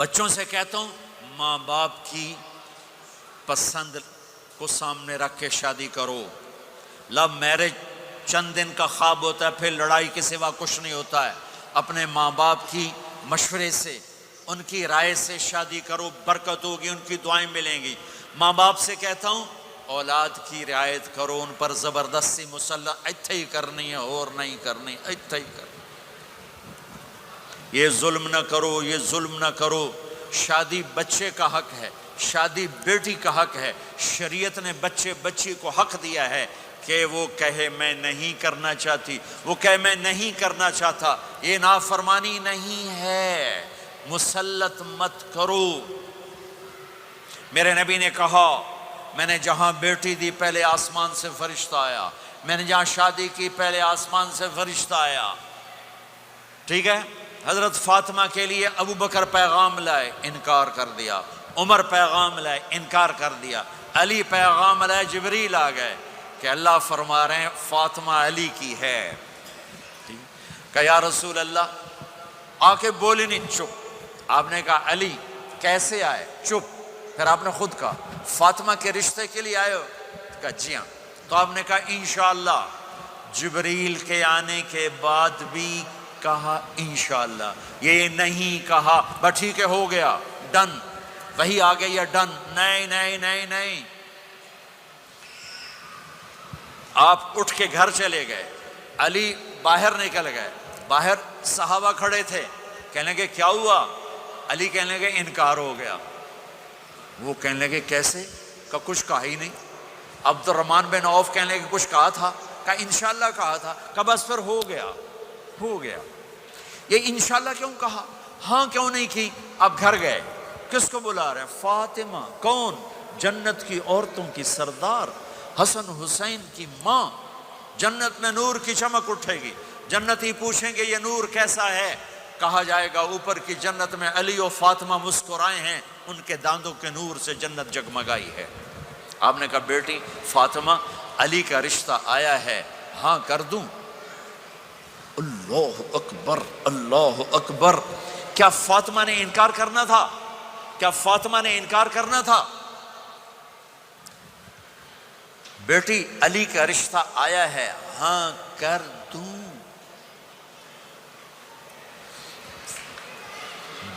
بچوں سے کہتا ہوں ماں باپ کی پسند کو سامنے رکھ کے شادی کرو. لو میرج چند دن کا خواب ہوتا ہے، پھر لڑائی کے سوا کچھ نہیں ہوتا ہے. اپنے ماں باپ کی مشورے سے، ان کی رائے سے شادی کرو، برکت ہوگی، ان کی دعائیں ملیں گی. ماں باپ سے کہتا ہوں اولاد کی رعایت کرو، ان پر زبردستی مسلط ایتھے ہی کرنی ہے اور نہیں کرنی، ایتھے ہی کرنی. یہ ظلم نہ کرو، یہ ظلم نہ کرو. شادی بچے کا حق ہے، شادی بیٹی کا حق ہے. شریعت نے بچی کو حق دیا ہے کہ وہ کہے میں نہیں کرنا چاہتی، وہ کہے میں نہیں کرنا چاہتا. یہ نافرمانی نہیں ہے، مسلط مت کرو. میرے نبی نے کہا میں نے جہاں بیٹی دی پہلے آسمان سے فرشتہ آیا، میں نے جہاں شادی کی پہلے آسمان سے فرشتہ آیا. ٹھیک ہے. حضرت فاطمہ کے لیے ابو بکر پیغام لائے، انکار کر دیا. عمر پیغام لائے، انکار کر دیا. علی پیغام لائے، جبریل آ گئے کہ اللہ فرما رہے ہیں فاطمہ علی کی ہے. کہ یا رسول اللہ، آ کے بولی نہیں، چپ. آپ نے کہا علی کیسے آئے؟ چپ. پھر آپ نے خود کہا فاطمہ کے رشتے کے لیے آئے ہو؟ کہا جی ہاں. تو آپ نے کہا انشاءاللہ. جبریل کے آنے کے بعد بھی کہا انشاءاللہ، یہ نہیں کہا بس ٹھیک ہے ہو گیا ڈن، وہی آ گئی ہے ڈن. نہیں نہیں نہیں نہیں. آپ اٹھ کے گھر چلے گئے، علی باہر نکل گئے. باہر صحابہ کھڑے تھے، کہنے لگے کیا ہوا؟ علی کہنے لگے انکار ہو گیا. وہ کہنے لگے کیسے؟ کہ کچھ کہا ہی نہیں. عبد الرحمن بن عوف کہنے لگے کچھ کہا تھا؟ کہ انشاءاللہ کہا تھا. کہ بس پھر ہو گیا ہو گیا. یہ انشاءاللہ کیوں کہا؟ ہاں کیوں نہیں کی؟ اب گھر گئے، کس کو بلا رہے ہیں؟ فاطمہ. کون؟ جنت کی عورتوں کی سردار، حسن حسین کی ماں. جنت میں نور کی چمک اٹھے گی. جنتی پوچھیں گے یہ نور کیسا ہے؟ کہا جائے گا اوپر کی جنت میں علی و فاطمہ مسکرائے ہیں، ان کے داندوں کے نور سے جنت جگمگائی ہے. آپ نے کہا بیٹی فاطمہ، علی کا رشتہ آیا ہے، ہاں کر دوں؟ اللہ اکبر اللہ اکبر. کیا فاطمہ نے انکار کرنا تھا؟ کیا فاطمہ نے انکار کرنا تھا؟ بیٹی علی کا رشتہ آیا ہے، ہاں کر دوں.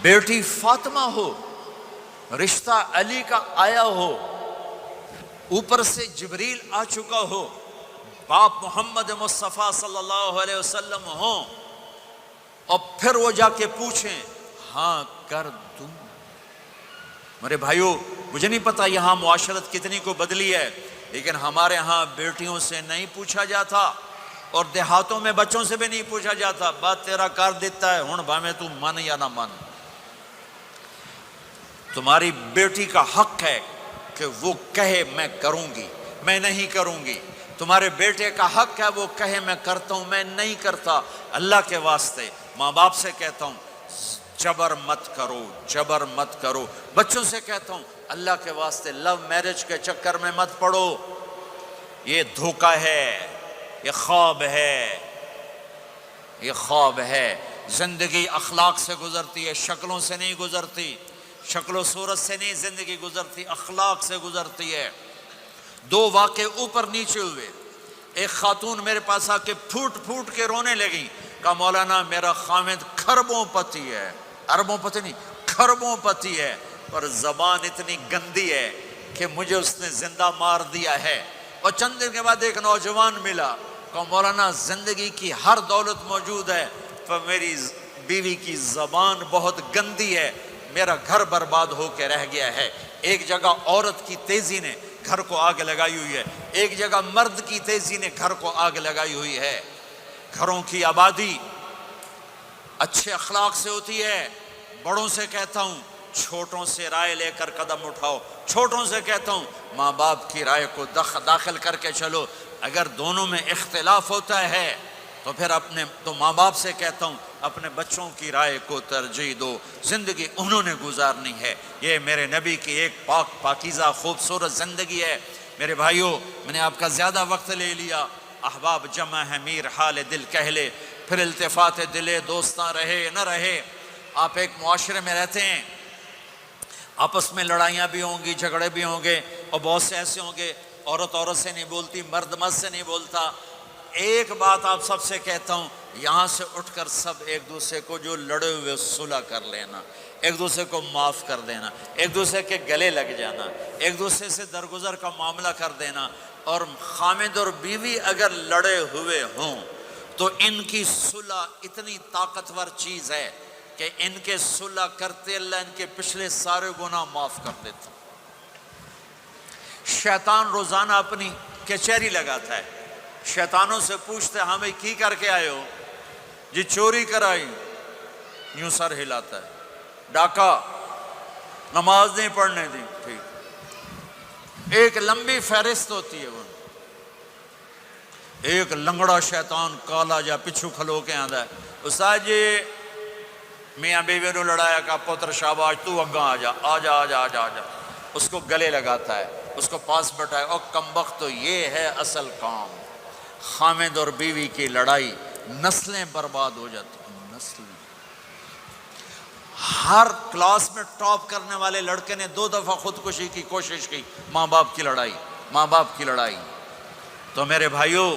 بیٹی فاطمہ ہو، رشتہ علی کا آیا ہو، اوپر سے جبریل آ چکا ہو، باپ محمد مصطفیٰ صلی اللہ علیہ وسلم ہوں، اور پھر وہ جا کے پوچھیں ہاں کر دوں. میرے بھائیو، مجھے نہیں پتا یہاں معاشرت کتنی کو بدلی ہے، لیکن ہمارے ہاں بیٹیوں سے نہیں پوچھا جاتا، اور دیہاتوں میں بچوں سے بھی نہیں پوچھا جاتا. بات تیرا کر دیتا ہے، ہن بھاویں تو من یا نہ من. تمہاری بیٹی کا حق ہے کہ وہ کہے میں کروں گی، میں نہیں کروں گی. تمہارے بیٹے کا حق ہے وہ کہے میں کرتا ہوں، میں نہیں کرتا. اللہ کے واسطے ماں باپ سے کہتا ہوں جبر مت کرو، جبر مت کرو. بچوں سے کہتا ہوں اللہ کے واسطے لو میرج کے چکر میں مت پڑو. یہ دھوکہ ہے، یہ خواب ہے، یہ خواب ہے. زندگی اخلاق سے گزرتی ہے، شکلوں سے نہیں گزرتی. شکل و صورت سے نہیں زندگی گزرتی، اخلاق سے گزرتی ہے. دو واقعے اوپر نیچے ہوئے. ایک خاتون میرے پاس آ کے پھوٹ پھوٹ کے رونے لگی. کہا مولانا میرا خامد کھربوں پتی ہے، اربوں پتی نہیں، کھربوں پتی ہے، پر زبان اتنی گندی ہے کہ مجھے اس نے زندہ مار دیا ہے. اور چند دن کے بعد ایک نوجوان ملا. کہا مولانا زندگی کی ہر دولت موجود ہے، پر میری بیوی کی زبان بہت گندی ہے، میرا گھر برباد ہو کے رہ گیا ہے. ایک جگہ عورت کی تیزی نے گھر کو آگ لگائی ہوئی ہے، ایک جگہ مرد کی تیزی نے گھر کو آگ لگائی ہوئی ہے. گھروں کی آبادی اچھے اخلاق سے ہوتی ہے. بڑوں سے کہتا ہوں چھوٹوں سے رائے لے کر قدم اٹھاؤ. چھوٹوں سے کہتا ہوں ماں باپ کی رائے کو داخل کر کے چلو. اگر دونوں میں اختلاف ہوتا ہے تو ماں باپ سے کہتا ہوں اپنے بچوں کی رائے کو ترجیح دو. زندگی انہوں نے گزارنی ہے. یہ میرے نبی کی ایک پاکیزہ خوبصورت زندگی ہے. میرے بھائیوں، میں نے آپ کا زیادہ وقت لے لیا. احباب جمع ہے میر حال دل کہہ لے، پھر التفات دلے دوستاں رہے نہ رہے. آپ ایک معاشرے میں رہتے ہیں آپس میں لڑائیاں بھی ہوں گی، جھگڑے بھی ہوں گے، اور بہت سے ایسے ہوں گے عورت عورت سے نہیں بولتی، مرد مرد سے نہیں بولتا۔ ایک بات آپ سب سے کہتا ہوں، یہاں سے اٹھ کر سب ایک دوسرے کو جو لڑے ہوئے صلح کر لینا، ایک دوسرے کو معاف کر دینا، ایک دوسرے کے گلے لگ جانا، ایک دوسرے سے درگزر کا معاملہ کر دینا۔ اور خامد اور بیوی اگر لڑے ہوئے ہوں تو ان کی صلح اتنی طاقتور چیز ہے کہ ان کے صلح کرتے اللہ ان کے پچھلے سارے گناہ معاف کر دیتا۔ شیطان روزانہ اپنی کچہری لگاتا ہے، شیطانوں سے پوچھتے ہمیں کی کر کے آئے ہو؟ جی چوری کرائی، یوں سر ہلاتا ہے، ڈاکہ، نماز نہیں پڑھنے دی، ٹھیک۔ ایک لمبی فہرست ہوتی ہے، وہ ایک لنگڑا شیطان کالا جا پچھو کھلو کے آندا ہے، استاد جی میاں بیوی نو لڑایا کا پتر شاباش تو اگاں آ جا آ جا آ جا آ جا آ جا، اس کو گلے لگاتا ہے، اس کو پاس بٹھائے، اور کمبخت تو یہ ہے اصل کام۔ خامد اور بیوی کی لڑائی نسلیں برباد ہو جاتی ہیں، نسلیں۔ ہر کلاس میں ٹاپ کرنے والے لڑکے نے 2 دفعہ خودکشی کی کوشش کی، ماں باپ کی لڑائی، ماں باپ کی لڑائی۔ تو میرے بھائیوں،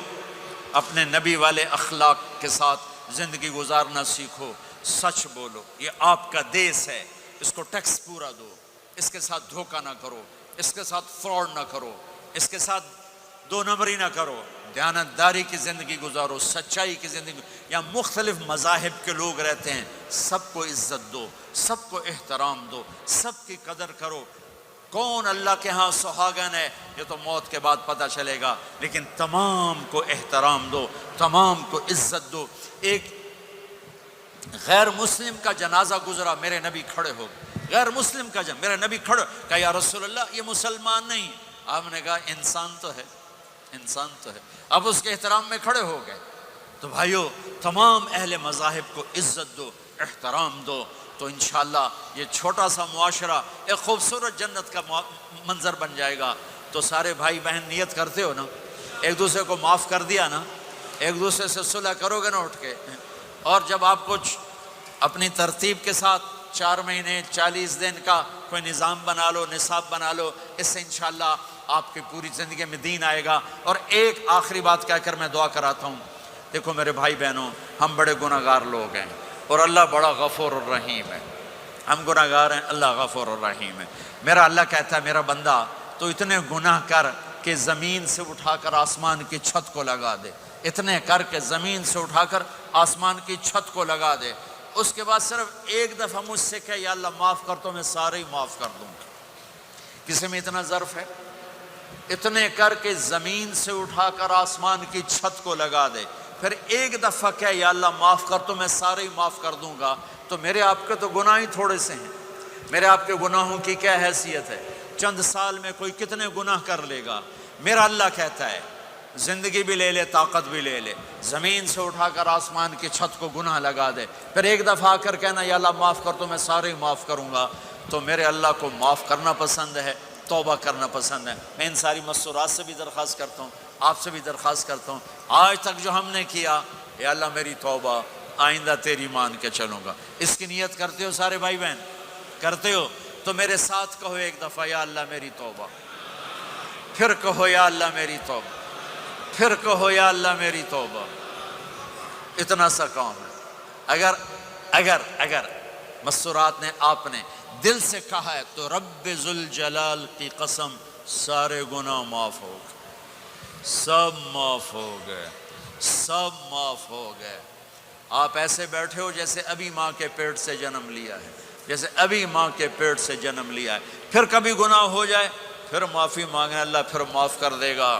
اپنے نبی والے اخلاق کے ساتھ زندگی گزارنا سیکھو، سچ بولو، یہ آپ کا دیس ہے، اس کو ٹیکس پورا دو، اس کے ساتھ دھوکہ نہ کرو، اس کے ساتھ فراڈ نہ کرو، اس کے ساتھ 2 نمبری نہ کرو، دیانتداری کی زندگی گزارو، سچائی کی زندگی۔ یہاں مختلف مذاہب کے لوگ رہتے ہیں، سب کو عزت دو، سب کو احترام دو، سب کی قدر کرو۔ کون اللہ کے ہاں سہاگن ہے یہ تو موت کے بعد پتہ چلے گا، لیکن تمام کو احترام دو، تمام کو عزت دو۔ ایک غیر مسلم کا جنازہ گزرا، میرے نبی کھڑے ہو گئے، غیر مسلم کا میرے نبی کھڑے، کہا یا رسول اللہ یہ مسلمان نہیں، آپ نے کہا انسان تو ہے، انسان تو ہے، اب اس کے احترام میں کھڑے ہو گئے۔ تو بھائیو، تمام اہل مذاہب کو عزت دو، احترام دو، تو انشاءاللہ یہ چھوٹا سا معاشرہ ایک خوبصورت جنت کا منظر بن جائے گا۔ تو سارے بھائی بہن نیت کرتے ہو نا، ایک دوسرے کو معاف کر دیا نا، ایک دوسرے سے صلح کرو گے نا اٹھ کے، اور جب آپ کچھ اپنی ترتیب کے ساتھ 4 مہینے 40 دن کا کوئی نظام بنا لو، نصاب بنا لو، اس سے انشاءاللہ آپ کی پوری زندگی میں دین آئے گا۔ اور ایک آخری بات کہہ کر میں دعا کراتا ہوں، دیکھو میرے بھائی بہنوں، ہم بڑے گناہ گار لوگ ہیں اور اللہ بڑا غفور الرحیم ہے، ہم گناہ گار ہیں، اللہ غفور الرحیم ہے۔ میرا اللہ کہتا ہے میرا بندہ تو اتنے گناہ کر کہ زمین سے اٹھا کر آسمان کی چھت کو لگا دے، اتنے کر کے زمین سے اٹھا کر آسمان کی چھت کو لگا دے، اس کے بعد صرف ایک دفعہ مجھ سے کہ یا اللہ معاف کر تو میں سارے ہی معاف کر دوں گا۔ کسی میں اتنا ظرف ہے؟ اتنے کر کے زمین سے اٹھا کر آسمان کی چھت کو لگا دے، پھر ایک دفعہ کہ یا اللہ معاف کر تو میں سارے ہی معاف کر دوں گا۔ تو میرے آپ کے تو گناہ ہی تھوڑے سے ہیں، میرے آپ کے گناہوں کی کیا حیثیت ہے؟ چند سال میں کوئی کتنے گناہ کر لے گا۔ میرا اللہ کہتا ہے زندگی بھی لے لے، طاقت بھی لے لے، زمین سے اٹھا کر آسمان کی چھت کو گناہ لگا دے، پھر ایک دفعہ آ کر کہنا یا اللہ معاف کر تو میں سارے ہی معاف کروں گا۔ تو میرے اللہ کو معاف کرنا پسند ہے، توبہ کرنا پسند ہے۔ میں ان ساری مستورات سے بھی درخواست کرتا ہوں، آپ سے بھی درخواست کرتا ہوں، آج تک جو ہم نے کیا، یا اللہ میری توبہ، آئندہ تیری مان کے چلوں گا۔ اس کی نیت کرتے ہو سارے بھائی بہن؟ کرتے ہو تو میرے ساتھ کہو ایک دفعہ یا اللہ میری توبہ، پھر کہو یا اللہ میری توبہ، پھر کہو یا اللہ میری توبہ۔ اتنا سا کام ہے۔ اگر مستورات نے آپ نے دل سے کہا ہے تو رب ذوالجلال کی قسم سارے گناہ معاف ہو گئے، سب معاف ہو گئے، سب معاف ہو گئے۔ آپ ایسے بیٹھے ہو جیسے ابھی ماں کے پیٹ سے جنم لیا ہے، جیسے ابھی ماں کے پیٹ سے جنم لیا ہے۔ پھر کبھی گناہ ہو جائے پھر معافی مانگیں، اللہ پھر معاف کر دے گا۔